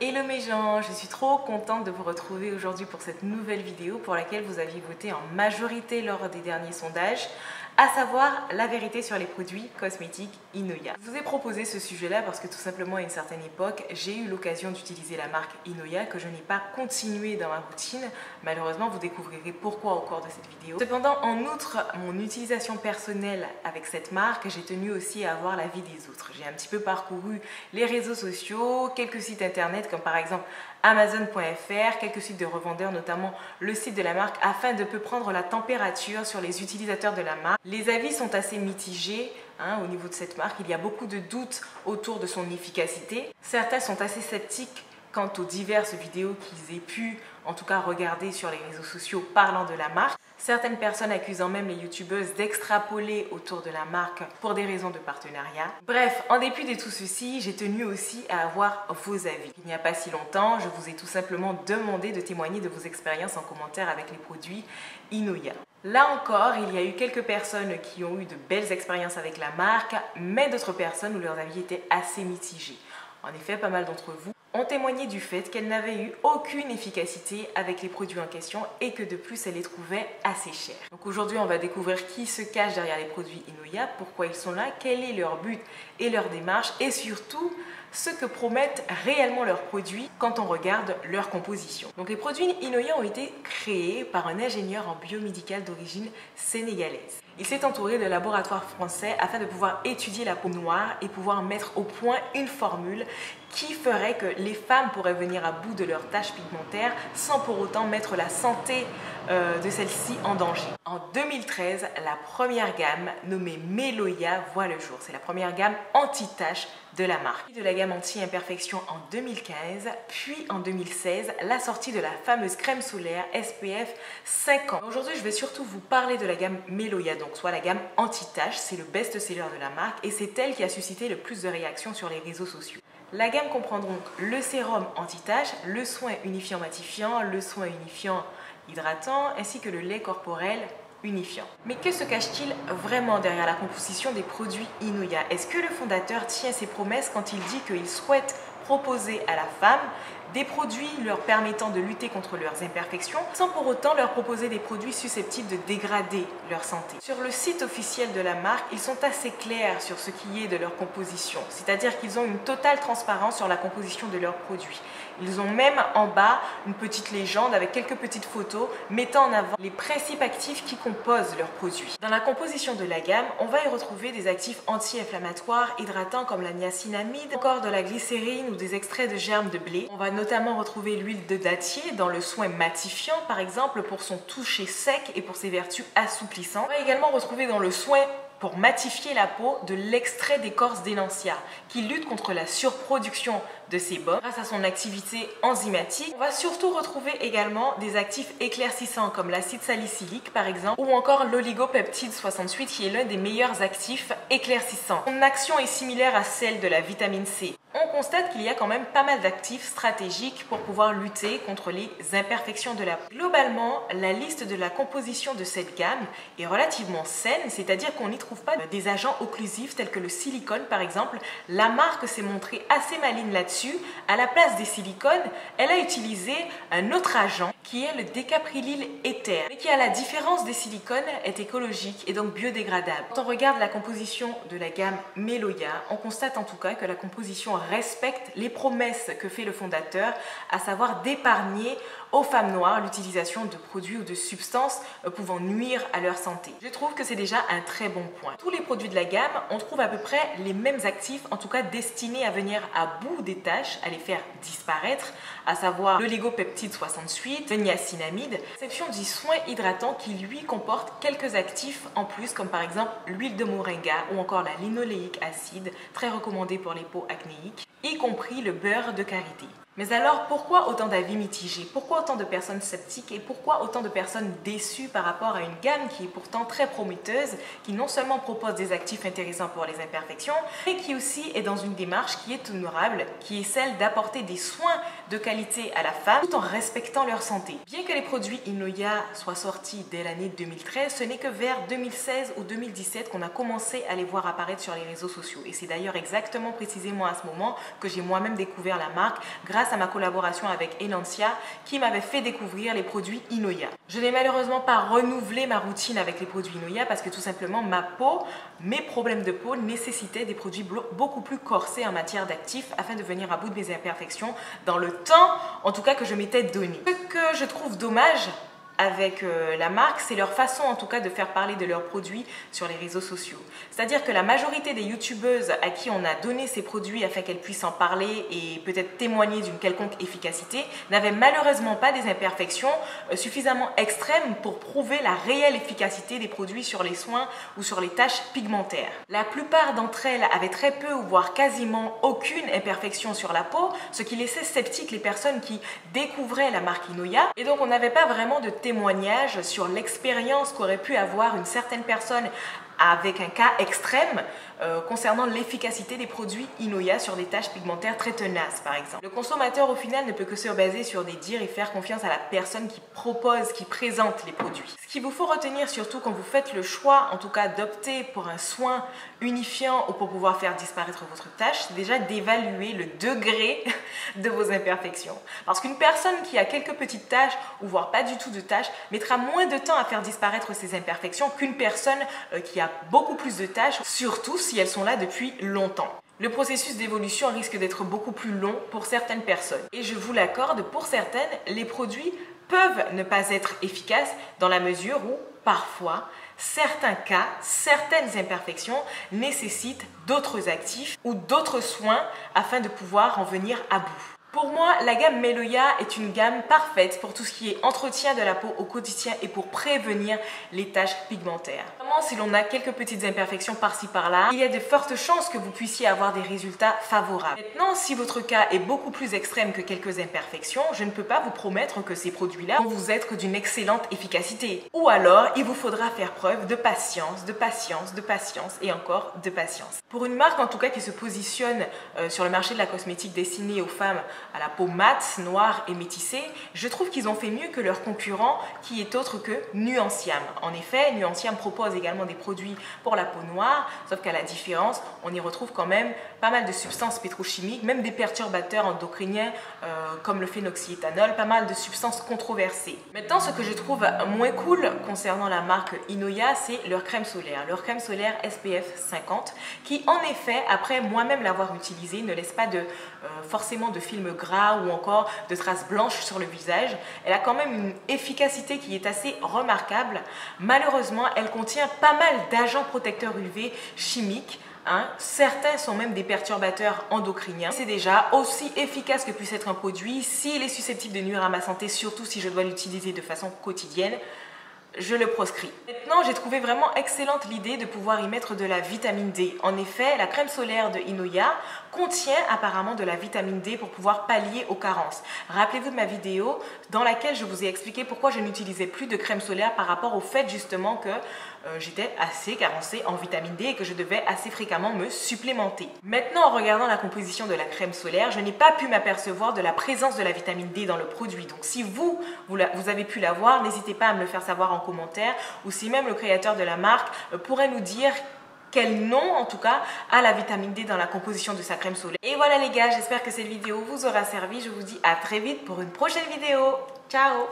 Hello mes gens, je suis trop contente de vous retrouver aujourd'hui pour cette nouvelle vidéo pour laquelle vous aviez voté en majorité lors des derniers sondages, à savoir la vérité sur les produits cosmétiques Inoya. Je vous ai proposé ce sujet-là parce que tout simplement à une certaine époque, j'ai eu l'occasion d'utiliser la marque Inoya que je n'ai pas continué dans ma routine. Malheureusement, vous découvrirez pourquoi au cours de cette vidéo. Cependant, en outre mon utilisation personnelle avec cette marque, j'ai tenu aussi à avoir l'avis des autres. J'ai un petit peu parcouru les réseaux sociaux, quelques sites internet comme par exemple Amazon.fr, quelques sites de revendeurs, notamment le site de la marque, afin de peu prendre la température sur les utilisateurs de la marque. Les avis sont assez mitigés au niveau de cette marque. Il y a beaucoup de doutes autour de son efficacité. Certains sont assez sceptiques quant aux diverses vidéos qu'ils aient pu, en tout cas, regarder sur les réseaux sociaux parlant de la marque. Certaines personnes accusant même les youtubeuses d'extrapoler autour de la marque pour des raisons de partenariat. Bref, en dépit de tout ceci, j'ai tenu aussi à avoir vos avis. Il n'y a pas si longtemps, je vous ai tout simplement demandé de témoigner de vos expériences en commentaire avec les produits Inoya. Là encore, il y a eu quelques personnes qui ont eu de belles expériences avec la marque, mais d'autres personnes où leurs avis étaient assez mitigés. En effet, pas mal d'entre vous ont témoigné du fait qu'elle n'avait eu aucune efficacité avec les produits en question et que de plus elle les trouvait assez chers. Donc aujourd'hui on va découvrir qui se cache derrière les produits Inoya, pourquoi ils sont là, quel est leur but et leur démarche et surtout ce que promettent réellement leurs produits quand on regarde leur composition. Donc les produits Inoya ont été créés par un ingénieur en biomédical d'origine sénégalaise. Il s'est entouré de laboratoires français afin de pouvoir étudier la peau noire et pouvoir mettre au point une formule qui ferait que les femmes pourraient venir à bout de leurs taches pigmentaires sans pour autant mettre la santé de celles-ci en danger. En 2013, la première gamme nommée Meloya voit le jour. C'est la première gamme anti-taches de la marque. De la gamme anti-imperfection en 2015, puis en 2016, la sortie de la fameuse crème solaire SPF 50. Aujourd'hui, je vais surtout vous parler de la gamme Meloya, donc soit la gamme anti-taches, c'est le best-seller de la marque et c'est elle qui a suscité le plus de réactions sur les réseaux sociaux. La gamme comprend donc le sérum anti-taches, le soin unifiant matifiant, le soin unifiant hydratant ainsi que le lait corporel unifiant. Mais que se cache-t-il vraiment derrière la composition des produits Inoya? Est-ce que le fondateur tient ses promesses quand il dit qu'il souhaite proposer à la femme des produits leur permettant de lutter contre leurs imperfections sans pour autant leur proposer des produits susceptibles de dégrader leur santé? Sur le site officiel de la marque, ils sont assez clairs sur ce qui est de leur composition, c'est-à-dire qu'ils ont une totale transparence sur la composition de leurs produits. Ils ont même en bas une petite légende avec quelques petites photos mettant en avant les principes actifs qui composent leurs produits. Dans la composition de la gamme, on va y retrouver des actifs anti-inflammatoires, hydratants comme la niacinamide, encore de la glycérine ou des extraits de germes de blé. On va notamment retrouver l'huile de dattier dans le soin matifiant par exemple pour son toucher sec et pour ses vertus assouplissantes. On va également retrouver dans le soin pour matifier la peau de l'extrait d'écorce d'élancia qui lutte contre la surproduction de sébum grâce à son activité enzymatique. On va surtout retrouver également des actifs éclaircissants comme l'acide salicylique par exemple ou encore l'oligopeptide 68 qui est l'un des meilleurs actifs éclaircissants. Son action est similaire à celle de la vitamine C. On constate qu'il y a quand même pas mal d'actifs stratégiques pour pouvoir lutter contre les imperfections de la peau. Globalement, la liste de la composition de cette gamme est relativement saine, c'est-à-dire qu'on n'y trouve pas des agents occlusifs tels que le silicone par exemple. La marque s'est montrée assez maligne là-dessus. À la place des silicones, elle a utilisé un autre agent qui est le décaprylyl éther, mais qui à la différence des silicones est écologique et donc biodégradable. Quand on regarde la composition de la gamme Meloya, on constate en tout cas que la composition respecte les promesses que fait le fondateur, à savoir d'épargner aux femmes noires l'utilisation de produits ou de substances pouvant nuire à leur santé. Je trouve que c'est déjà un très bon point. Tous les produits de la gamme, on trouve à peu près les mêmes actifs, en tout cas destinés à venir à bout des taches, à les faire disparaître, à savoir l'oligopeptide 68, le niacinamide, à l'exception du soin hydratant qui lui comporte quelques actifs en plus comme par exemple l'huile de moringa ou encore la linoléique acide, très recommandée pour les peaux acnéiques, y compris le beurre de karité. Mais alors, pourquoi autant d'avis mitigés? Pourquoi autant de personnes sceptiques? Et pourquoi autant de personnes déçues par rapport à une gamme qui est pourtant très prometteuse, qui non seulement propose des actifs intéressants pour les imperfections, mais qui aussi est dans une démarche qui est honorable, qui est celle d'apporter des soins de qualité à la femme tout en respectant leur santé? Bien que les produits Inoya soient sortis dès l'année 2013, ce n'est que vers 2016 ou 2017 qu'on a commencé à les voir apparaître sur les réseaux sociaux. Et c'est d'ailleurs exactement précisément à ce moment que j'ai moi-même découvert la marque grâce grâce à ma collaboration avec Enancia qui m'avait fait découvrir les produits Inoya. Je n'ai malheureusement pas renouvelé ma routine avec les produits Inoya parce que tout simplement ma peau, mes problèmes de peau nécessitaient des produits beaucoup plus corsés en matière d'actifs afin de venir à bout de mes imperfections dans le temps en tout cas que je m'étais donné. Ce que je trouve dommage avec la marque, c'est leur façon en tout cas de faire parler de leurs produits sur les réseaux sociaux. C'est-à-dire que la majorité des youtubeuses à qui on a donné ces produits afin qu'elles puissent en parler et peut-être témoigner d'une quelconque efficacité n'avaient malheureusement pas des imperfections suffisamment extrêmes pour prouver la réelle efficacité des produits sur les soins ou sur les taches pigmentaires. La plupart d'entre elles avaient très peu ou voire quasiment aucune imperfection sur la peau, ce qui laissait sceptiques les personnes qui découvraient la marque Inoya, et donc on n'avait pas vraiment de témoignage sur l'expérience qu'aurait pu avoir une certaine personne avec un cas extrême concernant l'efficacité des produits Inoya sur des taches pigmentaires très tenaces par exemple. Le consommateur au final ne peut que se baser sur des dires et faire confiance à la personne qui propose, qui présente les produits. Ce qu'il vous faut retenir surtout quand vous faites le choix en tout cas d'opter pour un soin unifiant ou pour pouvoir faire disparaître votre tache, c'est déjà d'évaluer le degré de vos imperfections. Parce qu'une personne qui a quelques petites taches ou voire pas du tout de taches mettra moins de temps à faire disparaître ses imperfections qu'une personne qui a beaucoup plus de taches, surtout si elles sont là depuis longtemps. Le processus d'évolution risque d'être beaucoup plus long pour certaines personnes. Et je vous l'accorde, pour certaines, les produits peuvent ne pas être efficaces dans la mesure où, parfois, certains cas, certaines imperfections nécessitent d'autres actifs ou d'autres soins afin de pouvoir en venir à bout. Pour moi, la gamme Meloya est une gamme parfaite pour tout ce qui est entretien de la peau au quotidien et pour prévenir les taches pigmentaires. Vraiment, si l'on a quelques petites imperfections par-ci par-là, il y a de fortes chances que vous puissiez avoir des résultats favorables. Maintenant, si votre cas est beaucoup plus extrême que quelques imperfections, je ne peux pas vous promettre que ces produits-là vont vous être d'une excellente efficacité. Ou alors, il vous faudra faire preuve de patience, de patience, de patience et encore de patience. Pour une marque en tout cas qui se positionne sur le marché de la cosmétique destinée aux femmes à la peau mate, noire et métissée, je trouve qu'ils ont fait mieux que leur concurrent qui est autre que Nuanciam. En effet, Nuanciam propose également des produits pour la peau noire, sauf qu'à la différence, on y retrouve quand même pas mal de substances pétrochimiques, même des perturbateurs endocriniens comme le phénoxyéthanol, pas mal de substances controversées. Maintenant, ce que je trouve moins cool concernant la marque Inoya, c'est leur crème solaire. Leur crème solaire SPF 50, qui en effet, après moi-même l'avoir utilisée, ne laisse pas forcément de film gras ou encore de traces blanches sur le visage. Elle a quand même une efficacité qui est assez remarquable. Malheureusement, elle contient pas mal d'agents protecteurs UV chimiques. Certains sont même des perturbateurs endocriniens. C'est déjà aussi efficace que puisse être un produit. S'il est susceptible de nuire à ma santé, surtout si je dois l'utiliser de façon quotidienne, je le proscris. Maintenant, j'ai trouvé vraiment excellente l'idée de pouvoir y mettre de la vitamine D. En effet, la crème solaire de Inoya contient apparemment de la vitamine D pour pouvoir pallier aux carences. Rappelez-vous de ma vidéo dans laquelle je vous ai expliqué pourquoi je n'utilisais plus de crème solaire par rapport au fait justement que j'étais assez carencée en vitamine D et que je devais assez fréquemment me supplémenter. Maintenant, en regardant la composition de la crème solaire, je n'ai pas pu m'apercevoir de la présence de la vitamine D dans le produit. Donc si vous avez pu la voir, n'hésitez pas à me le faire savoir en commentaire, ou si même le créateur de la marque pourrait nous dire quel nom en tout cas a la vitamine D dans la composition de sa crème solaire. Et voilà les gars, j'espère que cette vidéo vous aura servi. Je vous dis à très vite pour une prochaine vidéo. Ciao!